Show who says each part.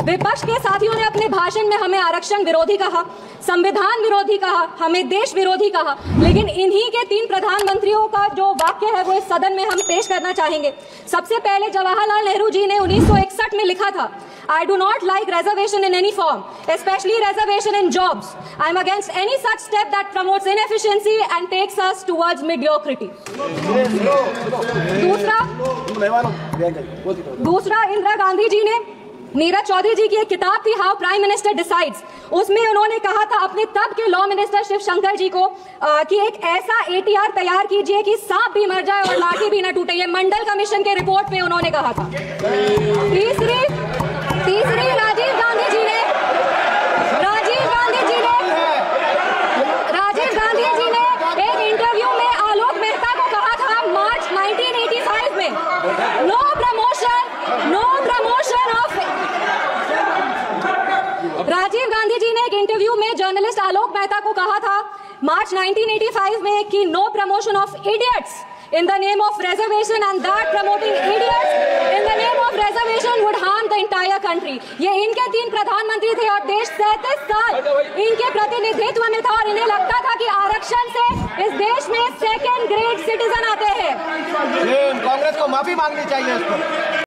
Speaker 1: विपक्ष के साथियों ने अपने भाषण में हमें आरक्षण विरोधी कहा, संविधान विरोधी कहा, हमें देश विरोधी कहा, लेकिन इन्हीं के 3 प्रधानमंत्रियों का जो वाक्य है वो इस सदन में हम पेश करना चाहेंगे। सबसे पहले जवाहरलाल नेहरू जी ने 1961 में लिखा था, I do not like reservation in any form, especially reservation in jobs. I am against any such step that promotes inefficiency and takes us towards mediocrity. दूसरा इंदिरा गांधी जी ने, नीरज चौधरी जी की एक किताब थी हाउ प्राइम मिनिस्टर डिसाइड्स, उसमें उन्होंने कहा था अपने तब के लॉ मिनिस्टर शिवशंकर जी को कि एक ऐसा ATR तैयार कीजिए कि सांप भी मर जाए और लाठी भी न टूटे। ये मंडल कमीशन के रिपोर्ट में उन्होंने कहा था। तीसरी राजीव गांधी जी ने एक इंटरव्यू में आलोक मेहता को कहा था मार्च 1985 में, no promotion off. Rajiv Gandhi ji ने एक इंटरव्यू में जर्नलिस्ट आलोक मेहता को कहा था मार्च 1985 में कि no promotion of idiots in the name of reservation, and that promoting idiots in the name of reservation would harm the entire country. ये इनके 3 प्रधानमंत्री थे और देश 37 साल इनके प्रतिनिधित्व में था और इन्हें लगता था कि आरक्षण से इस देश में 2nd ग्रेड सिटीजन आते हैं।
Speaker 2: कांग्रेस को माफी मांगनी चाहिए इसको।